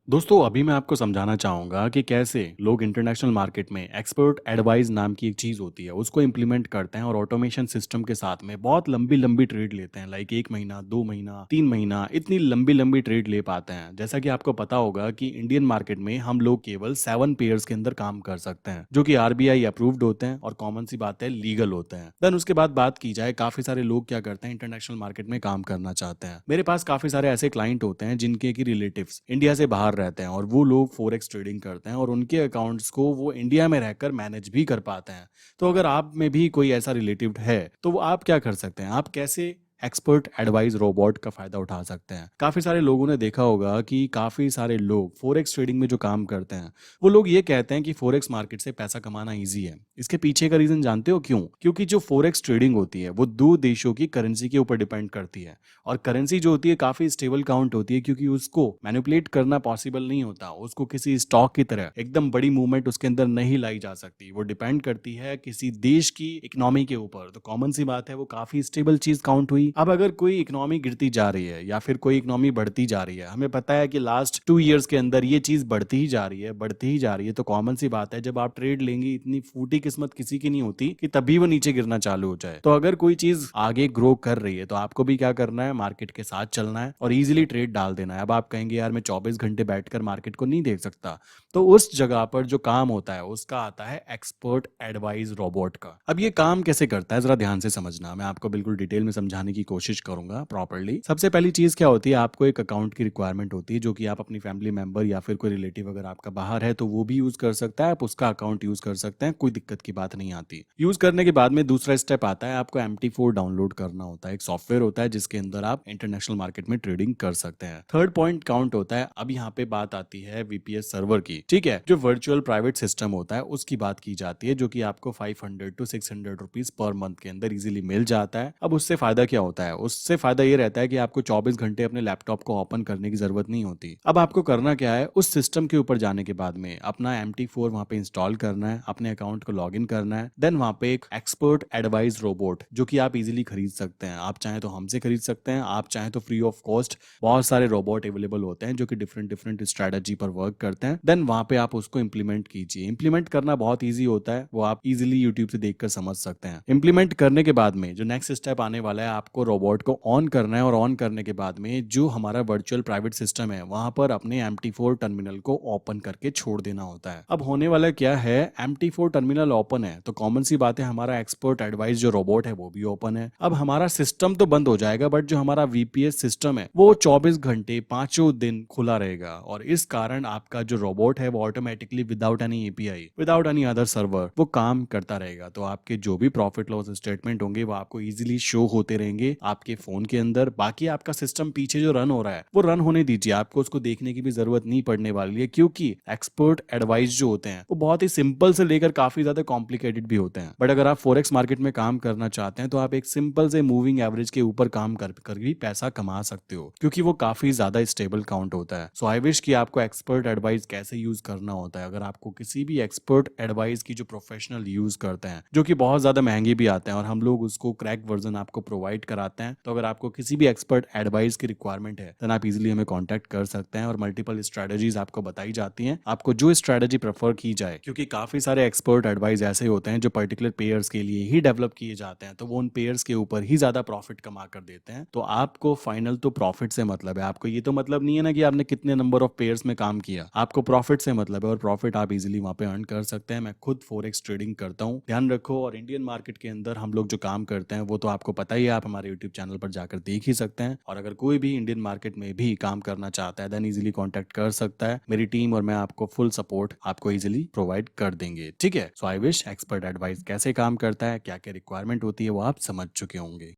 दोस्तों अभी मैं आपको समझाना चाहूँगा कि कैसे लोग इंटरनेशनल मार्केट में एक्सपर्ट एडवाइस नाम की एक चीज़ होती है उसको इम्प्लीमेंट करते हैं और ऑटोमेशन सिस्टम के साथ में बहुत लंबी लंबी ट्रेड लेते हैं लाइक 1 महीना 2 महीना 3 महीना इतनी लंबी लंबी ट्रेड ले पाते हैं। जैसा कि आपको पता होगा कि इंडियन मार्केट में हम लोग केवल 7 पेयर्स के अंदर काम कर सकते हैं जो कि आरबीआई अप्रूव्ड होते हैं और कॉमन सी बात है लीगल होते हैं। देन उसके बाद बात की जाए काफी सारे लोग क्या करते हैं इंटरनेशनल मार्केट में काम करना चाहते हैं। मेरे पास काफी सारे ऐसे क्लाइंट होते हैं जिनके की रिलेटिव्स इंडिया से बाहर रहते हैं और वो लोग फॉरेक्स ट्रेडिंग करते हैं और उनके अकाउंट्स को वो इंडिया में रहकर मैनेज भी कर पाते हैं। तो अगर आप में भी कोई ऐसा रिलेटिव है तो वो आप क्या कर सकते हैं, आप कैसे एक्सपर्ट एडवाइस रोबोट का फायदा उठा सकते हैं। काफी सारे लोगों ने देखा होगा कि काफी सारे लोग फॉरेक्स ट्रेडिंग में जो काम करते हैं वो लोग ये कहते हैं कि फॉरेक्स मार्केट से पैसा कमाना इजी है। इसके पीछे का रीजन जानते हो क्यों? क्योंकि जो फॉरेक्स ट्रेडिंग होती है वो दो देशों की करेंसी के ऊपर डिपेंड करती है और करेंसी जो होती है काफी स्टेबल काउंट होती है क्योंकि उसको मैनिपुलेट करना पॉसिबल नहीं होता। उसको किसी स्टॉक की तरह एकदम बड़ी मूवमेंट उसके अंदर नहीं लाई जा सकती। वो डिपेंड करती है किसी देश की इकोनॉमी के ऊपर। तो कॉमन सी बात है वो काफी स्टेबल चीज काउंट हुई। अब अगर कोई इकोनॉमी गिरती जा रही है या फिर कोई इकोनॉमी बढ़ती जा रही है, हमें पता है कि लास्ट 2 इयर्स के अंदर ये चीज बढ़ती ही जा रही है बढ़ती ही जा रही है, तो कॉमन सी बात है जब आप ट्रेड लेंगे इतनी फूटी किस्मत किसी की नहीं होती कि तभी वो नीचे गिरना चालू हो जाए। तो अगर कोई चीज आगे ग्रो कर रही है तो आपको भी क्या करना है, मार्केट के साथ चलना है और इजीली ट्रेड डाल देना है। अब आप कहेंगे यार मैं 24 घंटे बैठकर मार्केट को नहीं देख सकता, तो उस जगह पर जो काम होता है उसका आता है एक्सपर्ट एडवाइस रोबोट का। अब ये काम कैसे करता है जरा ध्यान से समझना, मैं आपको बिल्कुल डिटेल में समझाने की कोशिश करूंगा प्रॉपर्ली। सबसे पहली चीज क्या होती है, आपको एक अकाउंट की रिक्वायरमेंट होती है जो कि आप अपनी फैमिली मेंबर या फिर कोई रिलेटिव अगर आपका बाहर है तो वो भी यूज कर सकता है, आप उसका अकाउंट यूज कर सकते हैं, कोई दिक्कत की बात नहीं आती। यूज करने के बाद में दूसरा स्टेप आता है, आपको MT4 डाउनलोड करना होता है। एक सॉफ्टवेयर होता है जिसके अंदर आप इंटरनेशनल मार्केट में ट्रेडिंग कर सकते हैं। थर्ड पॉइंट काउंट होता है। अब यहाँ पे बात आती है VPS सर्वर की, ठीक है, जो वर्चुअल प्राइवेट सिस्टम होता है उसकी बात की जाती है, जो कि आपको 500 to 600 रुपीज पर मंथ के अंदर इजीली मिल जाता है। अब उससे फायदा क्या होता है, उससे फायदा ये रहता है कि आपको 24 घंटे अपने लैपटॉप को ओपन करने की जरूरत नहीं होती। अब आपको करना क्या है, उस सिस्टम के ऊपर जाने के बाद में अपना MT4 वहां पे इंस्टॉल करना है, अपने अकाउंट को लॉग इन करना है। देन वहां पे एक एक्सपर्ट एडवाइस रोबोट जो कि आप इजीली खरीद सकते हैं। आप चाहें तो हमसे खरीद सकते हैं, आप चाहें तो फ्री ऑफ कॉस्ट बहुत सारे रोबोट अवेलेबल होते हैं जो कि डिफरेंट डिफरेंट स्ट्रेटजी पर वर्क करते हैं। देन वहां पे आप उसको इंप्लीमेंट कीजिए। इंप्लीमेंट करना बहुत ईजी होता है, वो आप इजीली यूट्यूब से देखकर समझ सकते हैं। इंप्लीमेंट करने के बाद में जो नेक्स्ट स्टेप आने वाला है, आपको रोबोट को ऑन करना है और ऑन करने के बाद में जो हमारा वर्चुअल प्राइवेट सिस्टम है वहां पर अपने MT4 टर्मिनल को ओपन करके छोड़ देना होता है। अब होने वाला क्या है, MT4 टर्मिनल ओपन है तो कॉमन सी बात है हमारा एक्सपर्ट एडवाइस जो रोबोट है वो भी ओपन है। अब हमारा सिस्टम तो बंद हो जाएगा बट जो हमारा VPS सिस्टम है वो 24 घंटे पांचों दिन खुला रहेगा और इस कारण आपका जो रोबोट है वो automatically without any API without any other server वो काम करता रहेगा। तो आपके जो भी प्रॉफिट लॉस स्टेटमेंट होंगे वो आपको इजीली शो होते रहेंगे आपके फोन के अंदर। बाकी आपका सिस्टम पीछे जो रन हो रहा है वो रन होने दीजिए, आपको उसको देखने की भी जरूरत नहीं पड़ने वाली है क्योंकि एक्सपर्ट एडवाइस जो होते हैं वो बहुत ही सिंपल से लेकर काफी ज्यादा कॉम्प्लिकेटेड भी होते हैं। बट अगर आप फॉरेक्स मार्केट में काम करना चाहते हैं तो आप एक सिंपल से मूविंग एवरेज के ऊपर काम कर भी पैसा कमा सकते हो क्योंकि वो काफी ज्यादा स्टेबल काउंट होता है। सो आई विश कि आपको एक्सपर्ट एडवाइस कैसे यूज करना होता है। अगर आपको किसी भी एक्सपर्ट एडवाइस की जो प्रोफेशनल यूज करते हैं जो कि बहुत ज्यादा महंगे भी आते हैं और हम लोग उसको क्रैक वर्जन आपको प्रोवाइड कराते हैं, तो अगर आपको किसी भी एक्सपर्ट एडवाइस की रिक्वायरमेंट है देन आप इजीली हमें कांटेक्ट कर सकते हैं और मल्टीपल स्ट्रेटजीज आपको बताई जाती हैं, आपको जो स्ट्रेटजी प्रेफर की जाए। क्योंकि काफी सारे एक्सपर्ट एडवाइस ऐसे होते हैं जो पर्टिकुलर पेयर्स के लिए ही डेवलप किए जाते हैं, तो वो उन पेयर्स के ऊपर ही ज्यादा प्रॉफिट कमा कर देते हैं। तो आपको फाइनल तो प्रॉफिट से मतलब है, आपको ये तो मतलब नहीं है ना कि आपने कितने नंबर ऑफ पेयर्स में काम किया, आपको प्रॉफिट से मतलब है और प्रॉफिट आप इजीली वहां पे अर्न कर सकते हैं। मैं खुद फॉरेक्स ट्रेडिंग करता हूँ, ध्यान रखो। और इंडियन मार्केट के अंदर हम लोग जो काम करते हैं वो तो आपको पता ही है, आप हमारे यूट्यूब चैनल पर जाकर देख ही सकते हैं। और अगर कोई भी इंडियन मार्केट में भी काम करना चाहता है देन इजीली कॉन्टेक्ट कर सकता है, मेरी टीम और मैं आपको फुल सपोर्ट आपको इजीली प्रोवाइड कर देंगे, ठीक है। सो आई विश एक्सपर्ट एडवाइस कैसे काम करता है, क्या क्या रिक्वायरमेंट होती है वो आप समझ चुके होंगे।